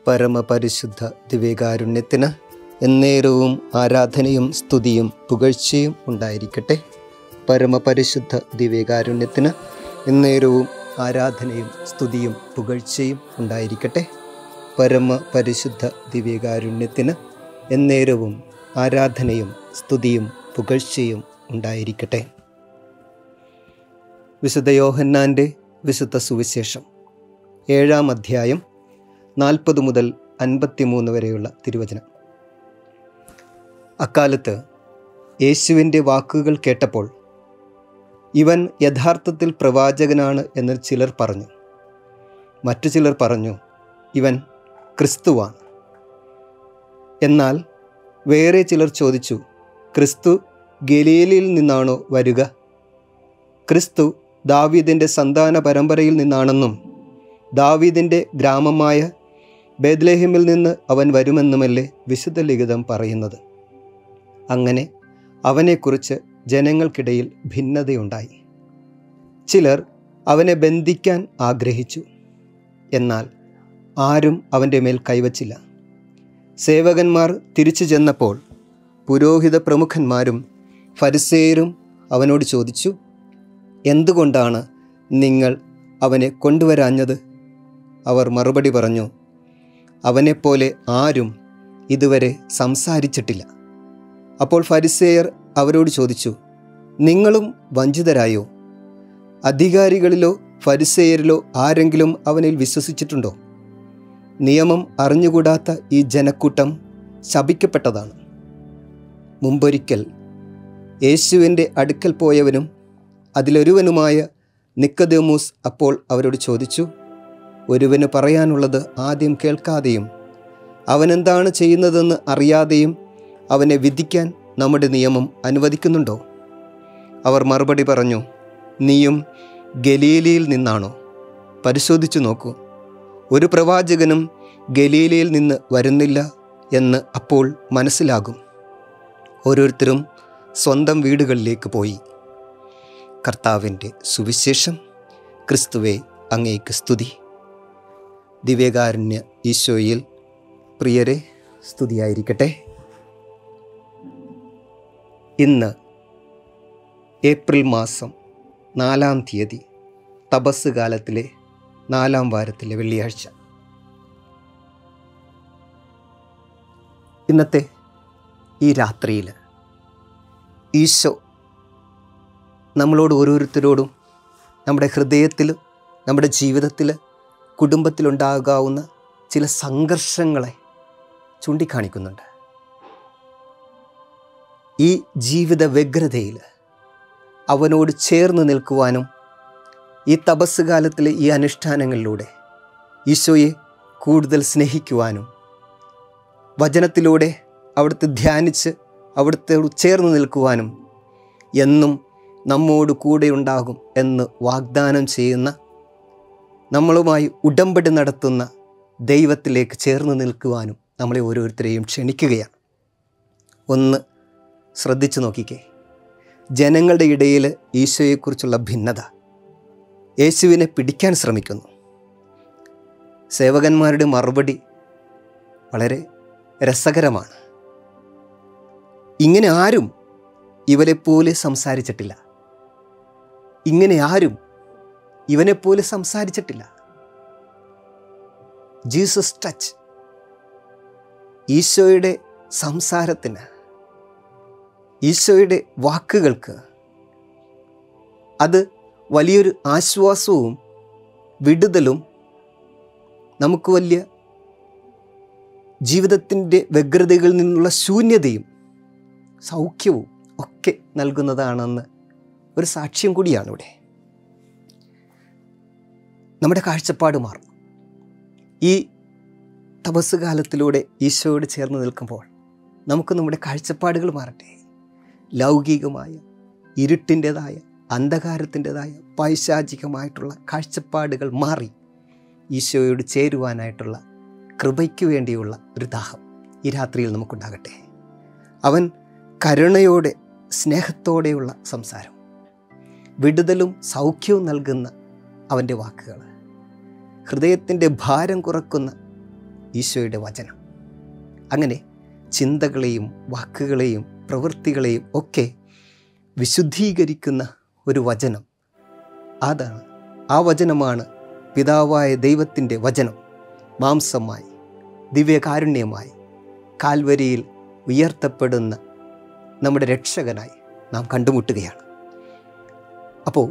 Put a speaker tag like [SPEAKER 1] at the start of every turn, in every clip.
[SPEAKER 1] പരമപരിശുദ്ധ ദിവ്യകാരുണ്യത്തിന് എന്നേരവും ആരാധനയും സ്തുതിയും പുകഴ്ചയും ഉണ്ടായിരിക്കട്ടെ. പരമപരിശുദ്ധ ദിവ്യകാരുണ്യത്തിന് എന്നേരവും ആരാധനയും സ്തുതിയും പുകഴ്ചയും ഉണ്ടായിരിക്കട്ടെ. പരമപരിശുദ്ധ ദിവ്യകാരുണ്യത്തിന് എന്നേരവും ആരാധനയും സ്തുതിയും പുകഴ്ചയും ഉണ്ടായിരിക്കട്ടെ. വിശുദ്ധ യോഹന്നാൻ്റെ വിശുദ്ധ സുവിശേഷം 7-ാം അധ്യായം 40 മുതൽ 53 വരെയുള്ള തിരുവചനം. അക്കാലത്ത് യേശുവിൻ്റെ വാക്കുകൾ കേട്ടപ്പോൾ ഇവൻ യഥാർത്ഥത്തിൽ പ്രവാചകനാണ് എന്ന് ചിലർ പറഞ്ഞു. മറ്റു ചിലർ പറഞ്ഞു, ഇവൻ ക്രിസ്തുവാണ്. എന്നാൽ വേറെ ചിലർ ചോദിച്ചു, ക്രിസ്തു ഗലീലയിൽ നിന്നാണോ വരിക? ക്രിസ്തു ദാവീദിൻ്റെ സന്താന പരമ്പരയിൽ നിന്നാണെന്നും ദാവീദിൻ്റെ ഗ്രാമമായ ബേത്ലഹേമിൽ നിന്ന് അവൻ വരുമെന്നുമല്ലേ വിശുദ്ധ ലിഖിതം പറയുന്നത്. അങ്ങനെ അവനെക്കുറിച്ച് ജനങ്ങൾക്കിടയിൽ ഭിന്നതയുണ്ടായി. ചിലർ അവനെ ബന്ധിക്കാൻ ആഗ്രഹിച്ചു. എന്നാൽ ആരും അവൻ്റെ മേൽ കൈവച്ചില്ല. സേവകന്മാർ തിരിച്ചു ചെന്നപ്പോൾ പുരോഹിത പ്രമുഖന്മാരും ഫരിസേയരും അവനോട് ചോദിച്ചു, എന്തുകൊണ്ടാണ് നിങ്ങൾ അവനെ കൊണ്ടുവരാഞ്ഞത്? അവർ മറുപടി പറഞ്ഞു, അവനെപ്പോലെ ആരും ഇതുവരെ സംസാരിച്ചിട്ടില്ല. അപ്പോൾ ഫരിസേയർ അവരോട് ചോദിച്ചു, നിങ്ങളും വഞ്ചിതരായോ? അധികാരികളിലോ ഫരിസേയരിലോ ആരെങ്കിലും അവനിൽ വിശ്വസിച്ചിട്ടുണ്ടോ? നിയമം അറിഞ്ഞുകൂടാത്ത ഈ ജനക്കൂട്ടം ശപിക്കപ്പെട്ടതാണ്. മുമ്പൊരിക്കൽ യേശുവിൻ്റെ അടുക്കൽ പോയവനും അതിലൊരുവനുമായ നിക്കോദേമോസ് അപ്പോൾ അവരോട് ചോദിച്ചു, ഒരുവന് പറയാനുള്ളത് ആദ്യം കേൾക്കാതെയും അവനെന്താണ് ചെയ്യുന്നതെന്ന് അറിയാതെയും അവനെ വിധിക്കാൻ നമ്മുടെ നിയമം അനുവദിക്കുന്നുണ്ടോ? അവർ മറുപടി പറഞ്ഞു, നീയും ഗലീലയിൽ നിന്നാണോ? പരിശോധിച്ചു നോക്കൂ, ഒരു പ്രവാചകനും ഗലീലയിൽ നിന്ന് വരുന്നില്ല എന്ന് അപ്പോൾ മനസ്സിലാകും. ഓരോരുത്തരും സ്വന്തം വീടുകളിലേക്ക് പോയി. കർത്താവിൻ്റെ സുവിശേഷം. ക്രിസ്തുവേ, അങ്ങേക്ക് സ്തുതി. ദിവ്യകാരുണ്യ ഈശോയിൽ പ്രിയരെ, സ്തുതിയായിരിക്കട്ടെ. ഇന്ന് ഏപ്രിൽ മാസം 4-ാം തീയതി, തപസ് കാലത്തിലെ 4-ാം വാരത്തിലെ വെള്ളിയാഴ്ച. ഇന്നത്തെ ഈ രാത്രിയിൽ ഈശോ നമ്മളോട് ഓരോരുത്തരോടും നമ്മുടെ ഹൃദയത്തിൽ, നമ്മുടെ ജീവിതത്തിൽ, കുടുംബത്തിലുണ്ടാകാവുന്ന ചില സംഘർഷങ്ങളെ ചൂണ്ടിക്കാണിക്കുന്നുണ്ട്. ഈ ജീവിത വ്യഗ്രതയിൽ അവനോട് ചേർന്ന് നിൽക്കുവാനും ഈ തപസ് കാലത്തിലെ ഈ അനുഷ്ഠാനങ്ങളിലൂടെ ഈശോയെ കൂടുതൽ സ്നേഹിക്കുവാനും വചനത്തിലൂടെ അവിടുത്തെ ധ്യാനിച്ച് അവിടുത്തെ ചേർന്ന് നിൽക്കുവാനും എന്നും നമ്മോട് കൂടെ ഉണ്ടാകും എന്ന് വാഗ്ദാനം ചെയ്യുന്ന, നമ്മളുമായി ഉടമ്പടി നടത്തുന്ന ദൈവത്തിലേക്ക് ചേർന്ന് നിൽക്കുവാനും നമ്മളെ ഓരോരുത്തരെയും ക്ഷണിക്കുകയാണ്. ഒന്ന് ശ്രദ്ധിച്ചു നോക്കിക്കേ. ജനങ്ങളുടെ ഇടയിൽ ഈശോയെക്കുറിച്ചുള്ള ഭിന്നത. യേശുവിനെ പിടിക്കാൻ ശ്രമിക്കുന്നു. സേവകന്മാരുടെ മറുപടി വളരെ രസകരമാണ്. ഇങ്ങനെ ആരും ഇവരെപ്പോലെ സംസാരിച്ചിട്ടില്ല. ഇങ്ങനെ ആരും ഇവനെപ്പോലെ സംസാരിച്ചിട്ടില്ല. Jesus touch. ഈശോയുടെ സംസാരത്തിന്, ഈശോയുടെ വാക്കുകൾക്ക് അത് വലിയൊരു ആശ്വാസവും വിടുതലും, നമുക്ക് വലിയ ജീവിതത്തിൻ്റെ വ്യഗ്രതകളിൽ നിന്നുള്ള ശൂന്യതയും സൗഖ്യവും ഒക്കെ നൽകുന്നതാണെന്ന് ഒരു സാക്ഷ്യം കൂടിയാണ് ഇവിടെ. നമ്മുടെ കാഴ്ചപ്പാട് മാറും. ഈ തപസ് കാലത്തിലൂടെ ഈശോയോട് ചേർന്ന് നിൽക്കുമ്പോൾ നമുക്ക് നമ്മുടെ കാഴ്ചപ്പാടുകൾ മാറട്ടെ. ലൗകികമായ, ഇരുട്ടിൻ്റെതായ, അന്ധകാരത്തിൻ്റെതായ, പൈശാചികമായിട്ടുള്ള കാഴ്ചപ്പാടുകൾ മാറി ഈശോയോട് ചേരുവാനായിട്ടുള്ള കൃപയ്ക്ക് വേണ്ടിയുള്ള ഒരു ദാഹം ഈ രാത്രിയിൽ നമുക്കുണ്ടാകട്ടെ. അവൻ കരുണയോടെ, സ്നേഹത്തോടെയുള്ള സംസാരം, വിടുതലും സൗഖ്യവും നൽകുന്ന അവൻ്റെ വാക്കുകൾ, ഹൃദയത്തിൻ്റെ ഭാരം കുറക്കുന്ന ഈശോയുടെ വചനം. അങ്ങനെ ചിന്തകളെയും വാക്കുകളെയും പ്രവൃത്തികളെയും ഒക്കെ വിശുദ്ധീകരിക്കുന്ന ഒരു വചനം, അതാണ് ആ വചനമാണ് പിതാവായ ദൈവത്തിൻ്റെ വചനം മാംസമായി ദിവ്യകാരുണ്യമായി കാൽവരിയിൽ ഉയർത്തപ്പെടുന്ന നമ്മുടെ രക്ഷകനായി നാം കണ്ടുമുട്ടുകയാണ്. അപ്പോൾ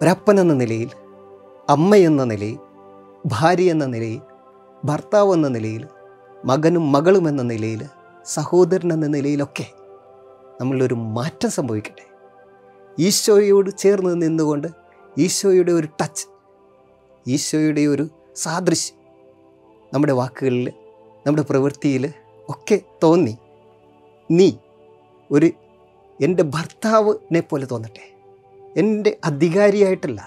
[SPEAKER 1] ഒരപ്പൻ എന്ന നിലയിൽ, അമ്മ എന്ന നിലയിൽ, ഭാര്യ എന്ന നിലയിൽ, ഭർത്താവ് എന്ന നിലയിൽ, മകനും മകളും എന്ന നിലയിൽ, സഹോദരൻ എന്ന നിലയിലൊക്കെ നമ്മളൊരു മാറ്റം സംഭവിക്കട്ടെ. ഈശോയോട് ചേർന്ന് നിന്നുകൊണ്ട് ഈശോയുടെ ഒരു ടച്ച്, ഈശോയുടെ ഒരു സാദൃശ്യം നമ്മുടെ വാക്കുകളിൽ, നമ്മുടെ പ്രവൃത്തിയിൽ ഒക്കെ തോന്നി നീ ഒരു എൻ്റെ ഭർത്താവിനെ പോലെ തോന്നട്ടെ. എൻ്റെ അധികാരിയായിട്ടല്ല,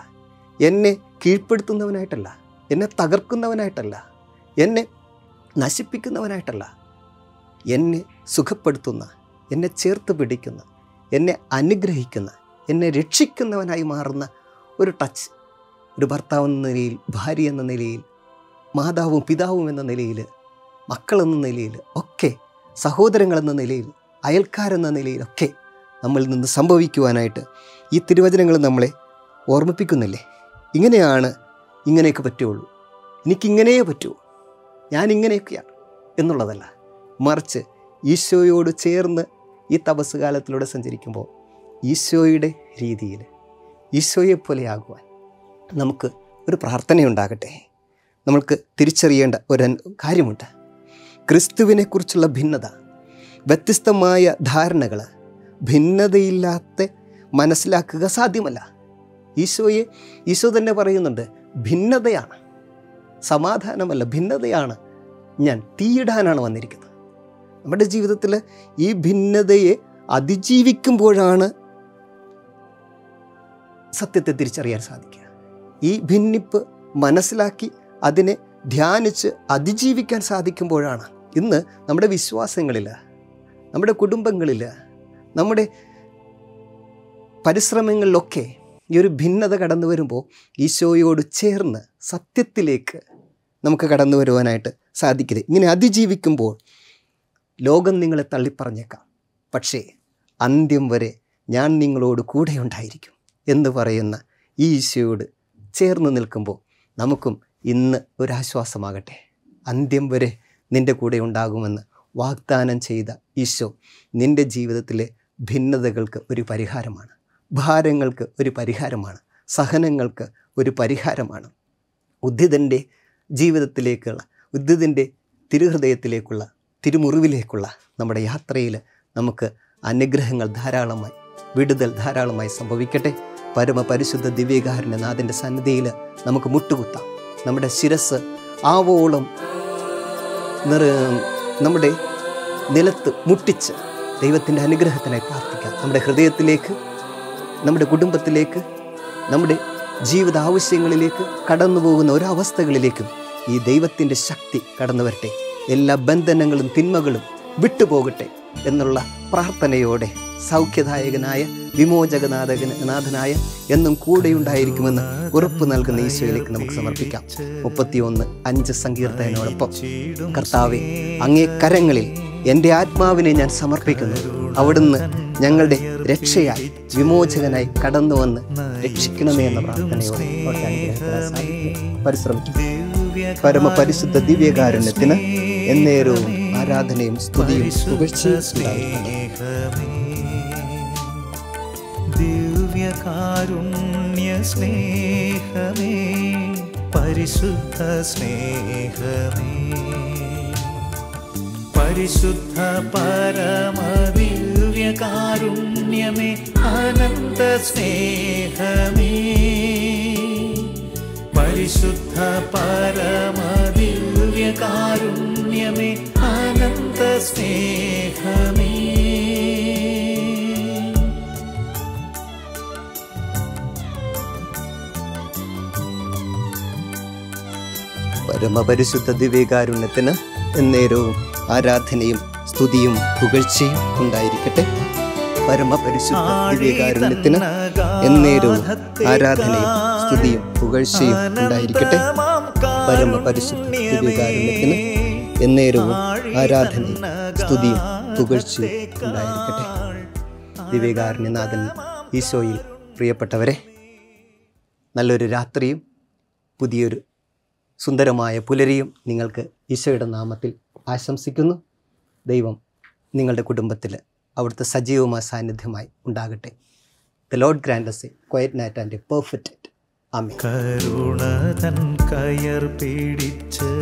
[SPEAKER 1] എന്നെ കീഴ്പ്പെടുത്തുന്നവനായിട്ടല്ല, എന്നെ തകർക്കുന്നവനായിട്ടല്ല, എന്നെ നശിപ്പിക്കുന്നവനായിട്ടല്ല, എന്നെ സുഖപ്പെടുത്തുന്ന, എന്നെ ചേർത്ത് പിടിക്കുന്ന, എന്നെ അനുഗ്രഹിക്കുന്ന, എന്നെ രക്ഷിക്കുന്നവനായി മാറുന്ന ഒരു ടച്ച് ഒരു ഭർത്താവ് എന്ന നിലയിൽ, ഭാര്യ എന്ന നിലയിൽ, മാതാവും പിതാവും എന്ന നിലയിൽ, മക്കളെന്ന നിലയിൽ ഒക്കെ, സഹോദരങ്ങളെന്ന നിലയിൽ, അയൽക്കാരെന്ന നിലയിലൊക്കെ നമ്മളിൽ നിന്ന് സംഭവിക്കുവാനായിട്ട് ഈ തിരുവചനങ്ങൾ നമ്മളെ ഓർമ്മിപ്പിക്കുന്നില്ലേ? ഇങ്ങനെയാണ്, ഇങ്ങനെയൊക്കെ പറ്റുള്ളൂ, എനിക്കിങ്ങനെയേ പറ്റൂ, ഞാനിങ്ങനെയൊക്കെയാണ് എന്നുള്ളതല്ല, മറിച്ച് ഈശോയോട് ചേർന്ന് ഈ തപസ് കാലത്തിലൂടെ സഞ്ചരിക്കുമ്പോൾ ഈശോയുടെ രീതിയിൽ ഈശോയെപ്പോലെയാകുവാൻ നമുക്ക് ഒരു പ്രാർത്ഥനയുണ്ടാകട്ടെ. നമ്മൾക്ക് തിരിച്ചറിയേണ്ട ഒരു കാര്യമുണ്ട്. ക്രിസ്തുവിനെക്കുറിച്ചുള്ള ഭിന്നത, വ്യത്യസ്തമായ ധാരണകൾ, ഭിന്നതയില്ലാത്ത മനസ്സിലാക്കുക സാധ്യമല്ല. ഈശോ തന്നെ പറയുന്നുണ്ട്, ഭിന്നതയാണ്, സമാധാനമല്ല, ഭിന്നതയാണ് ഞാൻ, തീയിടാനാണ് വന്നിരിക്കുന്നത്. നമ്മുടെ ജീവിതത്തിൽ ഈ ഭിന്നതയെ അതിജീവിക്കുമ്പോഴാണ് സത്യത്തെ തിരിച്ചറിയാൻ സാധിക്കുക. ഈ ഭിന്നിപ്പ് മനസ്സിലാക്കി അതിനെ ധ്യാനിച്ച് അതിജീവിക്കാൻ സാധിക്കുമ്പോഴാണ് ഇന്ന് നമ്മുടെ വിശ്വാസങ്ങളിൽ, നമ്മുടെ കുടുംബങ്ങളിൽ, നമ്മുടെ പരിശ്രമങ്ങളിലൊക്കെ ഈ ഒരു ഭിന്നത കടന്നു വരുമ്പോൾ ഈശോയോട് ചേർന്ന് സത്യത്തിലേക്ക് നമുക്ക് കടന്നു വരുവാനായിട്ട് സാധിക്കില്ല. ഇങ്ങനെ അതിജീവിക്കുമ്പോൾ ലോകം നിങ്ങളെ തള്ളിപ്പറഞ്ഞേക്കാം, പക്ഷേ അന്ത്യം വരെ ഞാൻ നിങ്ങളോട് കൂടെ ഉണ്ടായിരിക്കും എന്ന് പറയുന്ന ഈ ഈശോയോട് ചേർന്ന് നിൽക്കുമ്പോൾ നമുക്കും ഇന്ന് ഒരാശ്വാസമാകട്ടെ. അന്ത്യം വരെ നിൻ്റെ കൂടെ ഉണ്ടാകുമെന്ന് വാഗ്ദാനം ചെയ്ത ഈശോ നിൻ്റെ ജീവിതത്തിലെ ഭിന്നതകൾക്ക് ഒരു പരിഹാരമാണ്, ഭാരങ്ങൾക്ക് ഒരു പരിഹാരമാണ്, സഹനങ്ങൾക്ക് ഒരു പരിഹാരമാണ്. ഉദ്ധിതൻ്റെ ജീവിതത്തിലേക്കുള്ള, ഉദ്ധിതൻ്റെ തിരുഹൃദയത്തിലേക്കുള്ള, തിരുമുറിവിലേക്കുള്ള നമ്മുടെ യാത്രയിൽ നമുക്ക് അനുഗ്രഹങ്ങൾ ധാരാളമായി, വിടുതൽ ധാരാളമായി സംഭവിക്കട്ടെ. പരമപരിശുദ്ധ ദിവ്യകാരുണ്യനാഥൻ്റെ സന്നിധിയിൽ നമുക്ക് മുട്ടുകുത്താം. നമ്മുടെ ശിരസ് ആവോളം നമ്മുടെ നിലത്ത് മുട്ടിച്ച് ദൈവത്തിൻ്റെ അനുഗ്രഹത്തിനായി പ്രാർത്ഥിക്കാം. നമ്മുടെ ഹൃദയത്തിലേക്ക്, നമ്മുടെ കുടുംബത്തിലേക്ക്, നമ്മുടെ ജീവിത ആവശ്യങ്ങളിലേക്ക് കടന്നു പോകുന്ന ഒരവസ്ഥകളിലേക്കും ഈ ദൈവത്തിൻ്റെ ശക്തി കടന്നു വരട്ടെ. എല്ലാ ബന്ധനങ്ങളും തിന്മകളും വിട്ടുപോകട്ടെ എന്നുള്ള പ്രാർത്ഥനയോടെ സൗഖ്യദായകനായ വിമോചകനാഥനായ എന്നും കൂടെയുണ്ടായിരിക്കുമെന്ന് ഉറപ്പ് നൽകുന്ന ഈശോയിലേക്ക് നമുക്ക് സമർപ്പിക്കാം. 31:5 സങ്കീർത്തനോടൊപ്പം, കർത്താവേ, അങ്ങേ കരങ്ങളിൽ എൻ്റെ ആത്മാവിനെ ഞാൻ സമർപ്പിക്കുന്നു. അവിടുന്ന് ഞങ്ങളുടെ രക്ഷയായി, വിമോചകനായി കടന്നു വന്ന് രക്ഷിക്കണമേ എന്ന പ്രാർത്ഥനയോടെ പരിശ്രമിക്കും. പരമപരിശുദ്ധ ദിവ്യകാരുണ്യത്തിന് എന്നേരവും ആരാധനയും സ്തുതിയും പുകഴ്ചയും.
[SPEAKER 2] ദിവ്യകാരുണ്യ സ്നേഹമേ, പരിശുദ്ധ സ്നേഹമേ, പരിശുദ്ധ പരമ ദിവ്യകാരുണ്യമേ, അനന്ത സ്നേഹമേ, പരിശുദ്ധ പരമ ദിവ്യകാരുണ്യമേ, അനന്ത സ്നേഹമേ.
[SPEAKER 1] പരമപരിശുദ്ധ ദിവ്യകാരുണ്യത്തിന് എന്നേരവും ആരാധനയും സ്തുതിയും പുകഴ്ചയും ഉണ്ടായിരിക്കട്ടെ. പരമപരിശുദ്ധ ദിവ്യകാരുണ്യത്തിന് എന്നേരവും ആരാധനയും സ്തുതിയും പുകഴ്ചയും ഉണ്ടായിരിക്കട്ടെ. പരമപരിശുദ്ധ ദിവ്യകാരുണ്യത്തിന് എന്നേരവും ആരാധനയും സ്തുതിയും പുകഴ്ചയും ഉണ്ടായിരിക്കട്ടെ. ദിവ്യകാരുണ്യനാഥൻ ഈശോയിൽ പ്രിയപ്പെട്ടവരെ, നല്ലൊരു രാത്രിയും പുതിയൊരു സുന്ദരമായ പുലരിയും നിങ്ങൾക്ക് ഈശോയുടെ നാമത്തിൽ ആശംസിക്കുന്നു. ദൈവം നിങ്ങളുടെ കുടുംബത്തിൽ അവിടുത്തെ സജീവമായ സാന്നിധ്യമായി ഉണ്ടാകട്ടെ. The Lord grant us a quiet night and a perfect night. Amen.
[SPEAKER 2] കരുണതൻ കയർ പിടിച്ച്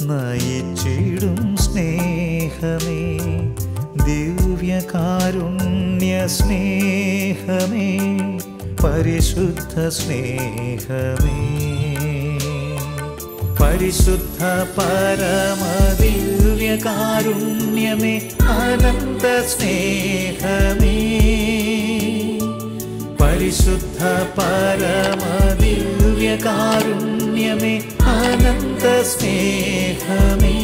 [SPEAKER 2] നയിച്ചിടും സ്നേഹമേ, ദിവ്യകാരുണ്യ സ്നേഹമേ, പരിശുദ്ധ സ്നേഹമേ, പരിശുദ്ധ പരമദിവ്യകാരുണ്യമേ, അനന്ത സ്നേഹമേ, പരിശുദ്ധ പരമദിവ്യകാരുണ്യമേ, അനന്ത സ്നേഹമേ.